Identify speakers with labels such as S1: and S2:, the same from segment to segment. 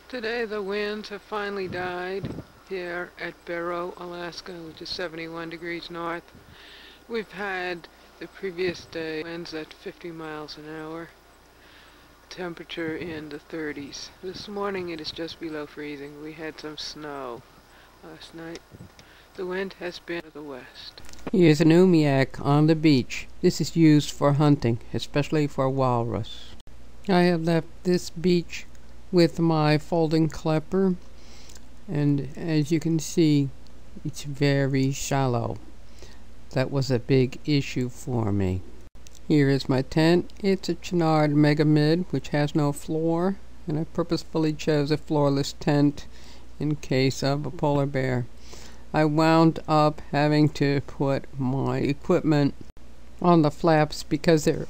S1: Today the winds have finally died here at Barrow, Alaska, which is 71 degrees north. We've had the previous day winds at 50 miles an hour, temperature in the 30s. This morning it is just below freezing. We had some snow last night. The wind has been to the west.
S2: Here's an umiak on the beach. This is used for hunting, especially for walrus. I have left this beach with my folding klepper, and as you can see, it's very shallow. That was a big issue for me. Here is my tent. It's a Chenard Mega Mid, which has no floor, and I purposefully chose a floorless tent in case of a polar bear. I wound up having to put my equipment on the flaps because there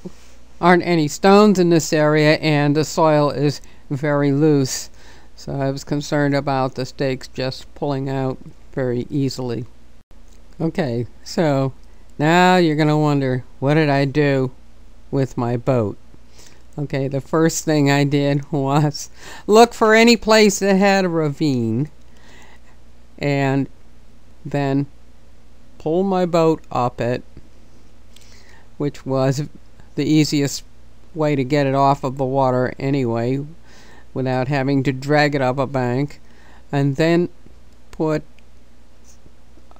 S2: aren't any stones in this area and the soil is very loose. So I was concerned about the stakes just pulling out very easily. Okay, so now you're going to wonder, what did I do with my boat? Okay, the first thing I did was look for any place that had a ravine and then pull my boat up it, which was the easiest way to get it off of the water anyway, without having to drag it up a bank, and then put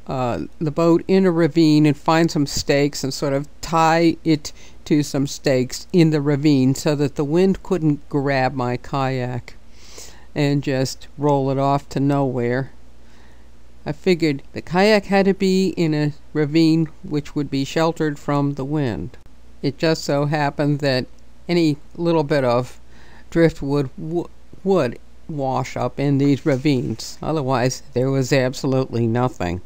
S2: the boat in a ravine and find some stakes and sort of tie it to some stakes in the ravine so that the wind couldn't grab my kayak and just roll it off to nowhere. I figured the kayak had to be in a ravine which would be sheltered from the wind. It just so happened that any little bit of driftwood would wash up in these ravines. Otherwise, there was absolutely nothing.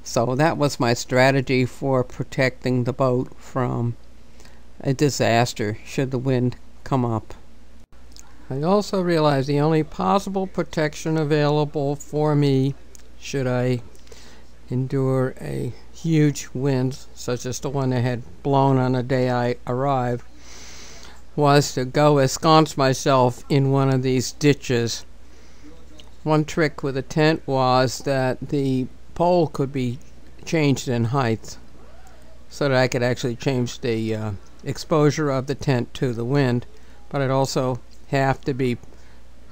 S2: So that was my strategy for protecting the boat from a disaster should the wind come up. I also realized the only possible protection available for me should I endure a huge wind, such as the one that had blown on the day I arrived, was to go ensconce myself in one of these ditches. One trick with a tent was that the pole could be changed in height so that I could actually change the exposure of the tent to the wind, but I'd also have to be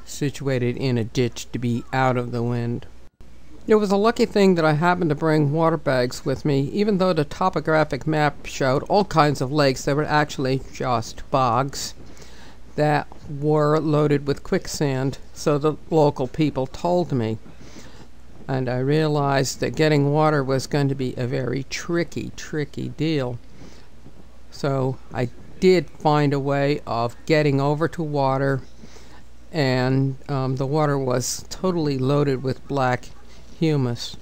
S2: situated in a ditch to be out of the wind. It was a lucky thing that I happened to bring water bags with me. Even though the topographic map showed all kinds of lakes, they were actually just bogs that were loaded with quicksand, so the local people told me. And I realized that getting water was going to be a very tricky deal. So I did find a way of getting over to water, and the water was totally loaded with black humus,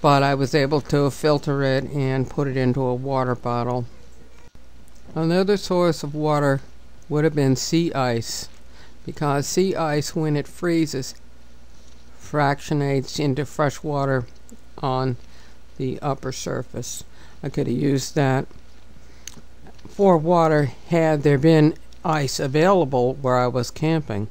S2: but I was able to filter it and put it into a water bottle. Another source of water would have been sea ice, because sea ice, when it freezes, fractionates into fresh water on the upper surface. I could have used that for water had there been ice available where I was camping.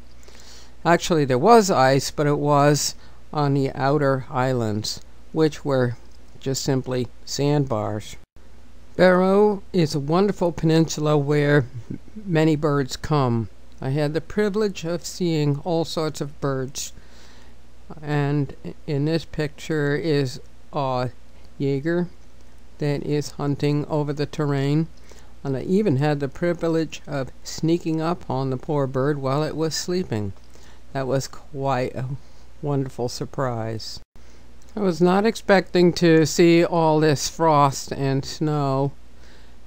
S2: Actually, there was ice, but it was on the outer islands, which were just simply sandbars. Barrow is a wonderful peninsula where many birds come. I had the privilege of seeing all sorts of birds, and in this picture is a Jaeger that is hunting over the terrain, and I even had the privilege of sneaking up on the poor bird while it was sleeping. That was quite a wonderful surprise. I was not expecting to see all this frost and snow,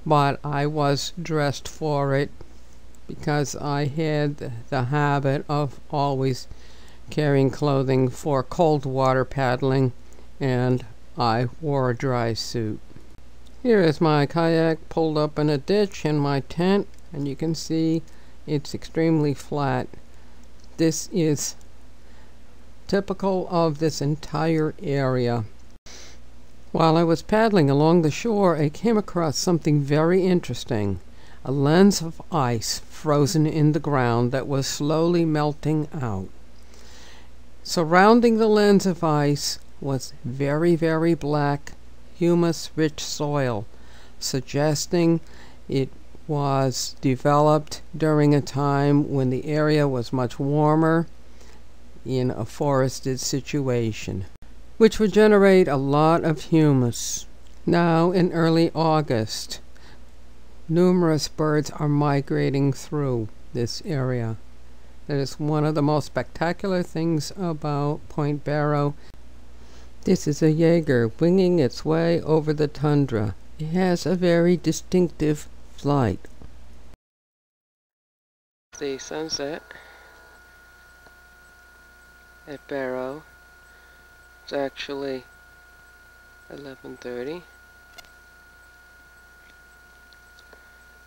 S2: but I was dressed for it because I had the habit of always carrying clothing for cold water paddling, and I wore a dry suit. Here is my kayak pulled up in a ditch in my tent, and you can see it's extremely flat. This is typical of this entire area. While I was paddling along the shore, I came across something very interesting. A lens of ice frozen in the ground that was slowly melting out. Surrounding the lens of ice was very, very black, humus-rich soil, suggesting it was developed during a time when the area was much warmer in a forested situation, which would generate a lot of humus. Now, in early August, numerous birds are migrating through this area. That is one of the most spectacular things about Point Barrow. This is a jaeger winging its way over the tundra. It has a very distinctive flight. The sunset at Barrow. It's actually 11:30.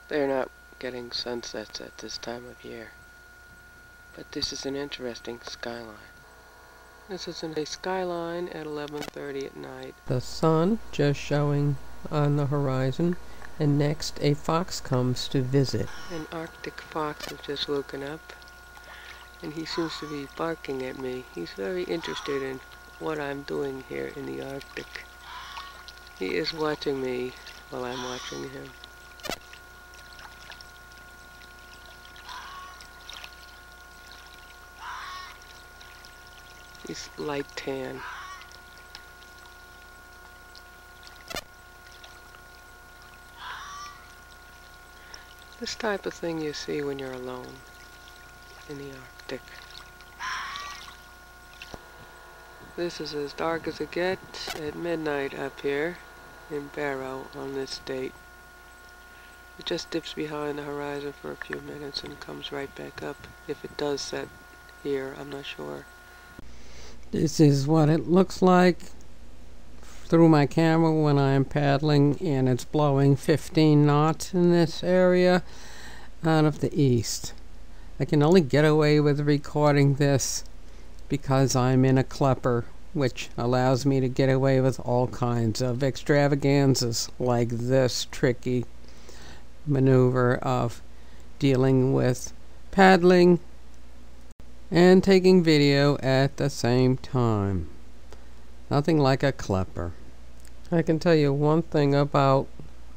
S2: They're not getting sunsets at this time of year. But this is an interesting skyline. This is a skyline at 11:30 at night. The sun just showing on the horizon, and next a fox comes to visit. An Arctic fox has just woken up, and he seems to be barking at me. He's very interested in what I'm doing here in the Arctic. He is watching me while I'm watching him. He's light tan. This type of thing you see when you're alone in the Arctic. This is as dark as it gets at midnight up here in Barrow on this date. It just dips behind the horizon for a few minutes and comes right back up. If it does set here, I'm not sure. This is what it looks like through my camera when I am paddling, and it's blowing 15 knots in this area out of the east. I can only get away with recording this because I'm in a klepper, which allows me to get away with all kinds of extravaganzas like this tricky maneuver of dealing with paddling and taking video at the same time. Nothing like a klepper. I can tell you one thing about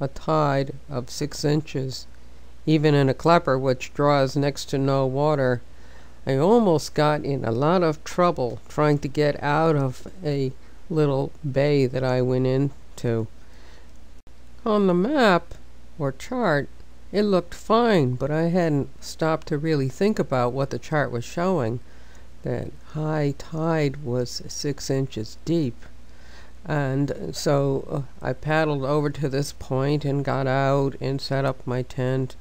S2: a tide of 6 inches. Even in a klepper, which draws next to no water, I almost got in a lot of trouble trying to get out of a little bay that I went into. On the map or chart, it looked fine, but I hadn't stopped to really think about what the chart was showing. That high tide was 6 inches deep. And so I paddled over to this point and got out and set up my tent.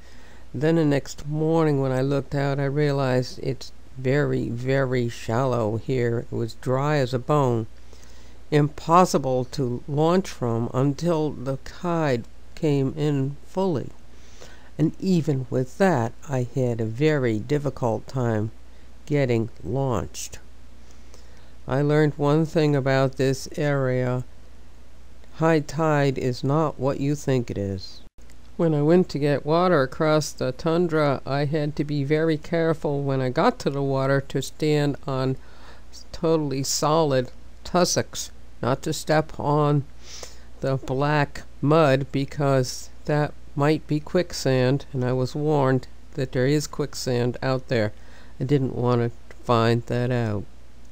S2: Then the next morning when I looked out, I realized it's very, very shallow here. It was dry as a bone. Impossible to launch from until the tide came in fully. And even with that, I had a very difficult time getting launched. I learned one thing about this area. High tide is not what you think it is. When I went to get water across the tundra, I had to be very careful when I got to the water to stand on totally solid tussocks, not to step on the black mud because that might be quicksand, and I was warned that there is quicksand out there. I didn't want to find that out.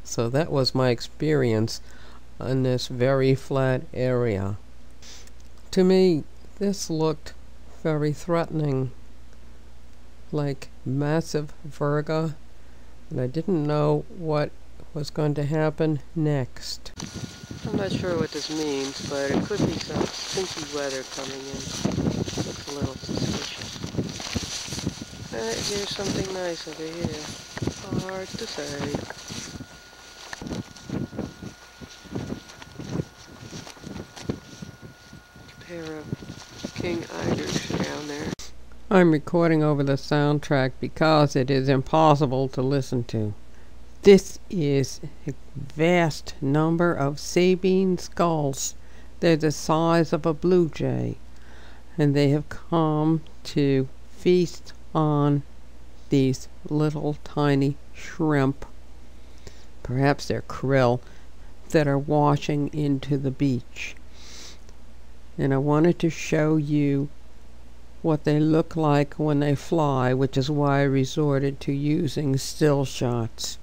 S2: So that was my experience on this very flat area. To me, this looked very threatening, like massive verga, and I didn't know what was going to happen next. I'm not sure what this means, but it could be some stinky weather coming in. Looks a little suspicious. Here's something nice over here. Hard to say. A pair of king eiders down there. I'm recording over the soundtrack because it is impossible to listen to. This is a vast number of sabine skulls. They're the size of a blue jay, and they have come to feast on these little tiny shrimp. perhaps they're krill, that are washing into the beach. And I wanted to show you what they look like when they fly, which is why I resorted to using still shots.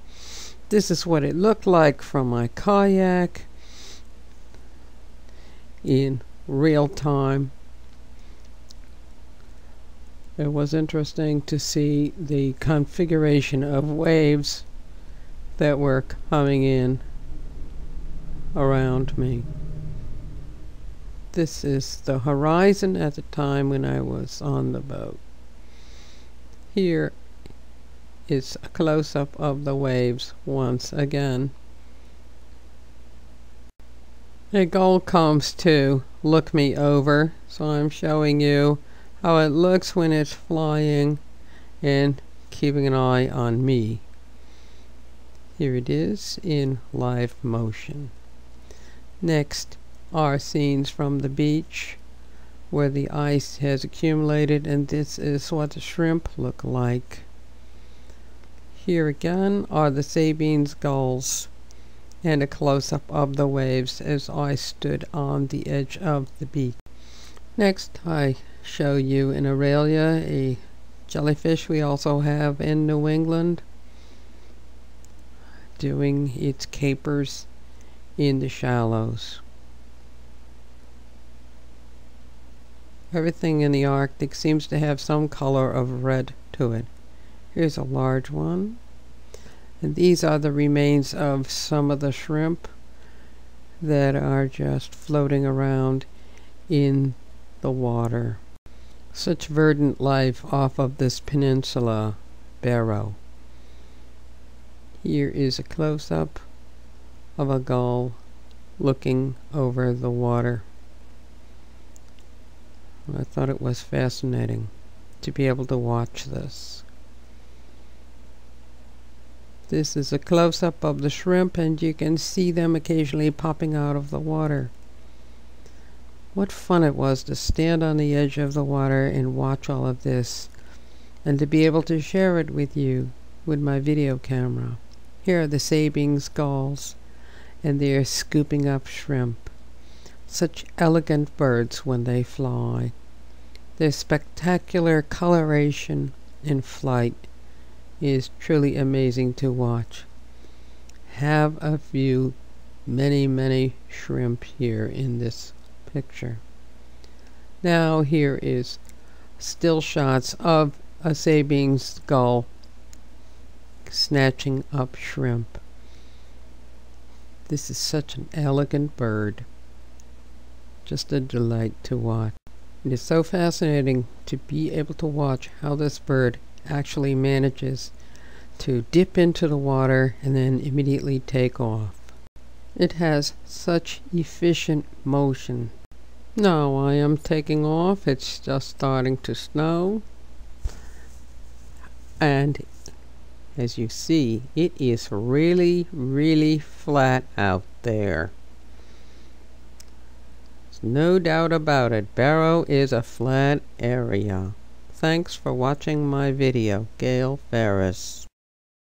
S2: This is what it looked like from my kayak in real time. It was interesting to see the configuration of waves that were coming in around me. This is the horizon at the time when I was on the boat. Here is a close-up of the waves once again. A gull comes to look me over, so I'm showing you how it looks when it's flying and keeping an eye on me. Here it is in live motion. Next are scenes from the beach where the ice has accumulated, and this is what the shrimp look like. Here again are the Sabines gulls and a close-up of the waves as I stood on the edge of the beach. Next I show you an Aurelia, a jellyfish we also have in New England, doing its capers in the shallows. Everything in the Arctic seems to have some color of red to it. Here's a large one. And these are the remains of some of the shrimp that are just floating around in the water. Such verdant life off of this peninsula, Barrow. Here is a close-up of a gull looking over the water. I thought it was fascinating to be able to watch this. This is a close-up of the shrimp, and you can see them occasionally popping out of the water. What fun it was to stand on the edge of the water and watch all of this, and to be able to share it with you with my video camera. Here are the Sabines gulls, and they are scooping up shrimp. Such elegant birds when they fly. Their spectacular coloration in flight is truly amazing to watch. Have a few, many shrimp here in this picture. Now here is still shots of a Sabines gull snatching up shrimp. This is such an elegant bird. Just a delight to watch. It is so fascinating to be able to watch how this bird actually manages to dip into the water and then immediately take off. It has such efficient motion. Now I am taking off. It's just starting to snow, and as you see, it is really flat out there. There's no doubt about it. Barrow is a flat area. Thanks for watching my video. GEFerris.